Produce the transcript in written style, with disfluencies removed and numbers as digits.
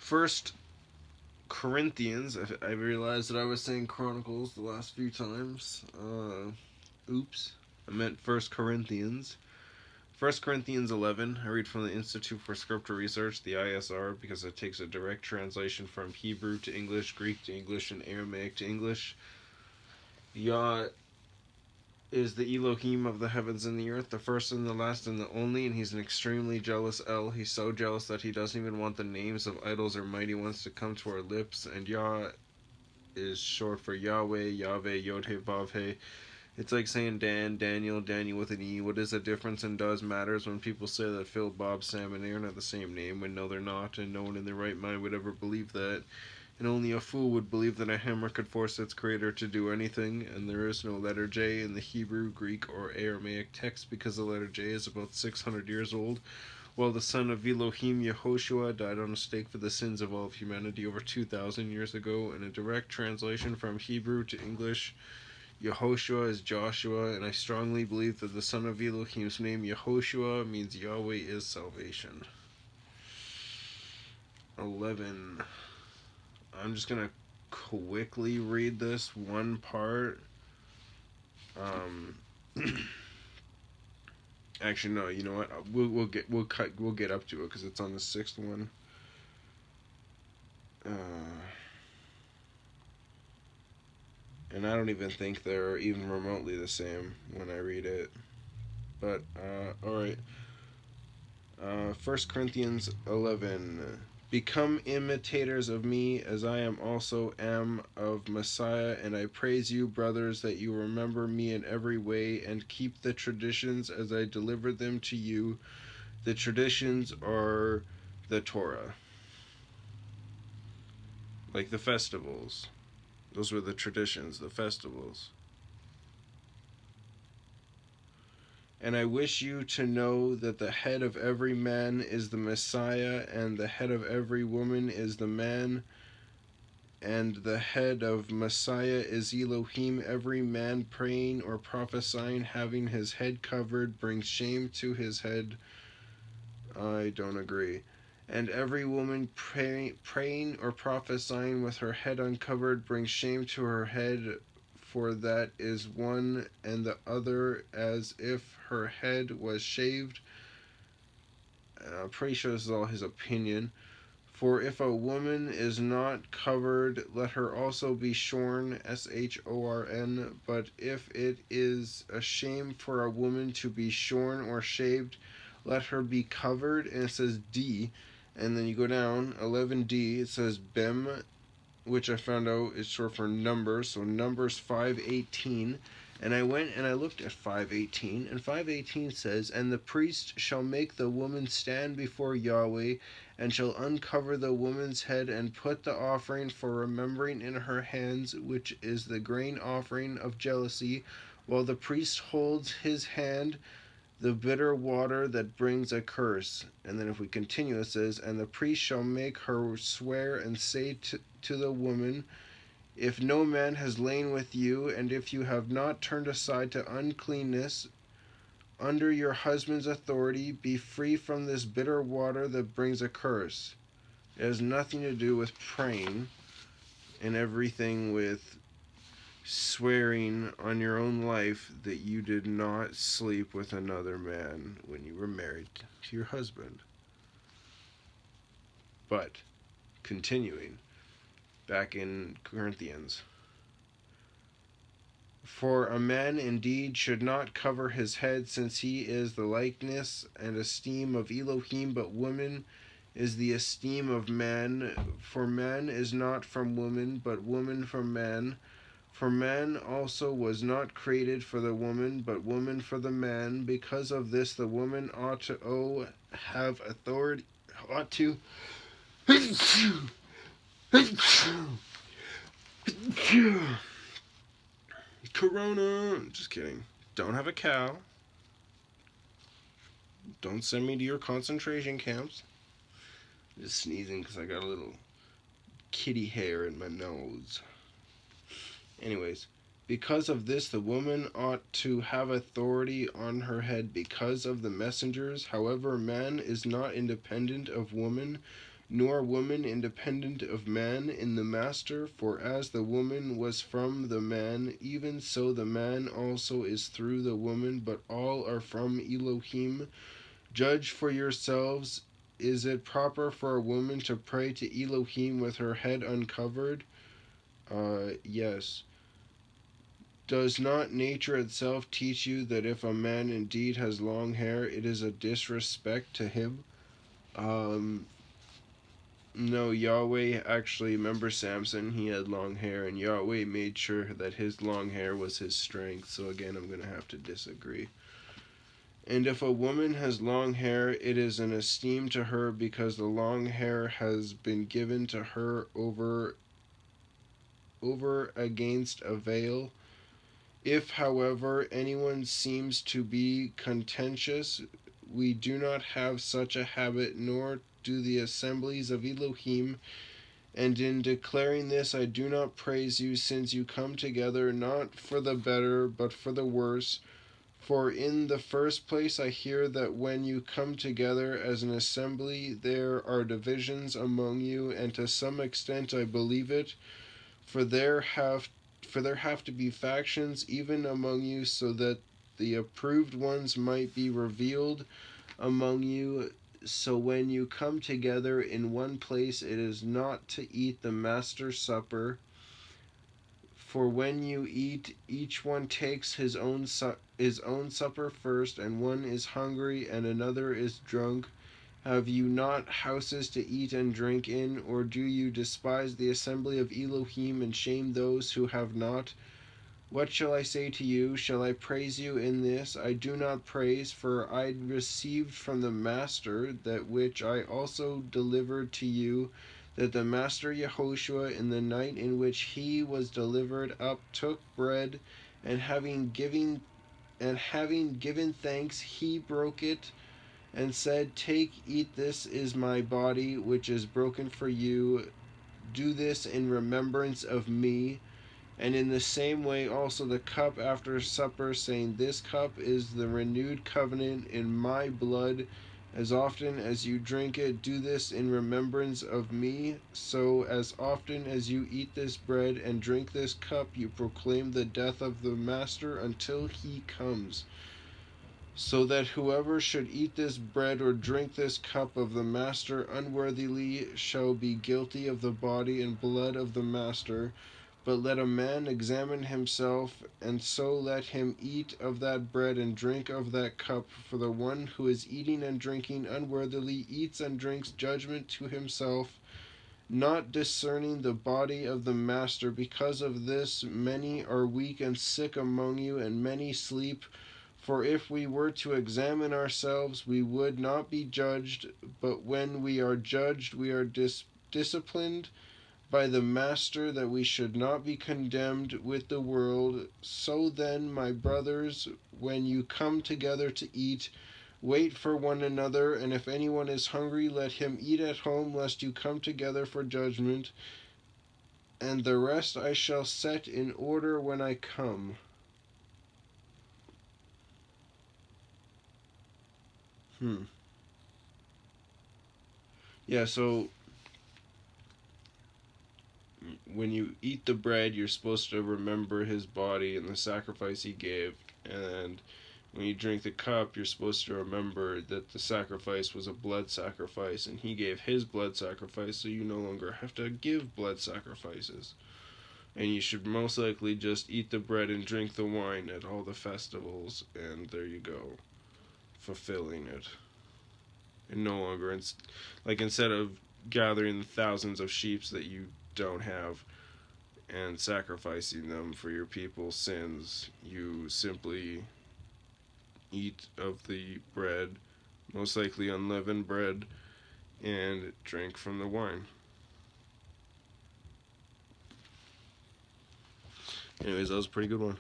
1Corinthians. I realized that I was saying Chronicles the last few times. Oops. I meant 1Corinthians. 1Corinthians 11. I read from the Institute for Scriptural Research, the ISR, because it takes a direct translation from Hebrew to English, Greek to English, and Aramaic to English. Yah is the Elohim of the heavens and the earth, the first and the last and the only, and he's an extremely jealous El. He's so jealous that he doesn't even want the names of idols or mighty ones to come to our lips, and Yah is short for YahWeh, Yahweh, Yod-He, Vav-He. It's like saying Dan, Daniel, Daniel with an E. What is the difference and does matters when people say that Phil, Bob, Sam, and Aaron are the same name when no they're not, and no one in their right mind would ever believe that. And only a fool would believe that a hammer could force its creator to do anything, and there is no letter J in the Hebrew, Greek, or Aramaic text because the letter J is about 600 years old, while the son of Elohim, Yehoshua, died on a stake for the sins of all of humanity over 2,000 years ago. In a direct translation from Hebrew to English, Yehoshua is Joshua, and I strongly believe that the son of Elohim's name, Yehoshua, means Yahweh is salvation. 11. I'm just going to quickly read this one part. Actually, no. You know what? We'll get up to it because it's on the 6th one. And I don't even think they're even remotely the same when I read it. But all right. 1Corinthians 11. Become imitators of me, as I am also am of Messiah, and I praise you, brothers, that you remember me in every way, and keep the traditions as I delivered them to you. The traditions are the Torah. Like the festivals. Those were the traditions, the festivals. And I wish you to know that the head of every man is the Messiah, and the head of every woman is the man, and the head of Messiah is Elohim. Every man praying or prophesying, having his head covered, brings shame to his head. I don't agree. And every woman praying or prophesying with her head uncovered brings shame to her head, for that is one and the other as if her head was shaved. I'm pretty sure this is all his opinion. For if a woman is not covered, let her also be shorn, S-H-O-R-N. But if it is a shame for a woman to be shorn or shaved, let her be covered. And it says D. And then you go down, 11D, it says Bem, which I found out is short for numbers, so Numbers 5:18. And I went and I looked at 5:18, and 5:18 says, and the priest shall make the woman stand before Yahweh, and shall uncover the woman's head, and put the offering for remembering in her hands, which is the grain offering of jealousy, while the priest holds his hand the bitter water that brings a curse. And then if we continue, it says, and the priest shall make her swear and say to the woman, if no man has lain with you, and if you have not turned aside to uncleanness under your husband's authority, be free from this bitter water that brings a curse. It has nothing to do with praying and everything with swearing on your own life that you did not sleep with another man when you were married to your husband. But, continuing, back in Corinthians. For a man indeed should not cover his head, since he is the likeness and esteem of Elohim, but woman is the esteem of man. For man is not from woman, but woman from man. For man also was not created for the woman, but woman for the man. Because of this, the woman ought to have authority, ought to Corona. Just kidding. Don't have a cow. Don't send me to your concentration camps. I'm just sneezing because I got a little kitty hair in my nose. Anyways, because of this, the woman ought to have authority on her head because of the messengers. However, man is not independent of woman, nor woman independent of man in the master, for as the woman was from the man, even so the man also is through the woman, but all are from Elohim. Judge for yourselves. Is it proper for a woman to pray to Elohim with her head uncovered? Yes. Does not nature itself teach you that if a man indeed has long hair, it is a disrespect to him? No, YahWeh actually, remember Samson, he had long hair, and YahWeh made sure that his long hair was his strength, so again, I'm going to have to disagree. And if a woman has long hair, it is an esteem to her because the long hair has been given to her over against a veil. If, however, anyone seems to be contentious, we do not have such a habit, nor do the assemblies of Elohim. And in declaring this, I do not praise you, since you come together not for the better, but for the worse. For in the first place, I hear that when you come together as an assembly, there are divisions among you, and to some extent I believe it. For there have to be factions even among you, so that the approved ones might be revealed among you. So when you come together in one place, it is not to eat the Master's supper. For when you eat, each one takes his own supper first, and one is hungry and another is drunk. Have you not houses to eat and drink in, or do you despise the assembly of Elohim and shame those who have not? What shall I say to you? Shall I praise you in this? I do not praise, for I received from the Master that which I also delivered to you, that the Master Yehoshua, in the night in which he was delivered up, took bread, and having given thanks, he broke it and said, Take, eat, this is my body, which is broken for you. Do this in remembrance of me. And in the same way also the cup after supper, saying, This cup is the renewed covenant in my blood. As often as you drink it, do this in remembrance of me. So as often as you eat this bread and drink this cup, you proclaim the death of the Master until he comes. So that whoever should eat this bread or drink this cup of the Master unworthily shall be guilty of the body and blood of the Master. But let a man examine himself, and so let him eat of that bread and drink of that cup. For the one who is eating and drinking unworthily eats and drinks judgment to himself, not discerning the body of the Master. Because of this, many are weak and sick among you, and many sleep. For if we were to examine ourselves, we would not be judged. But when we are judged, we are disciplined by the Master, that we should not be condemned with the world. So then, my brothers, when you come together to eat, wait for one another, and if anyone is hungry, let him eat at home, lest you come together for judgment. And the rest I shall set in order when I come. Yeah, so when you eat the bread, you're supposed to remember his body and the sacrifice he gave. And when you drink the cup, you're supposed to remember that the sacrifice was a blood sacrifice, and he gave his blood sacrifice, so you no longer have to give blood sacrifices. And you should most likely just eat the bread and drink the wine at all the festivals, and there you go, fulfilling it. And no longer, instead of gathering the thousands of sheep that you don't have and sacrificing them for your people's sins, you simply eat of the bread, most likely unleavened bread, and drink from the wine. Anyways, that was a pretty good one.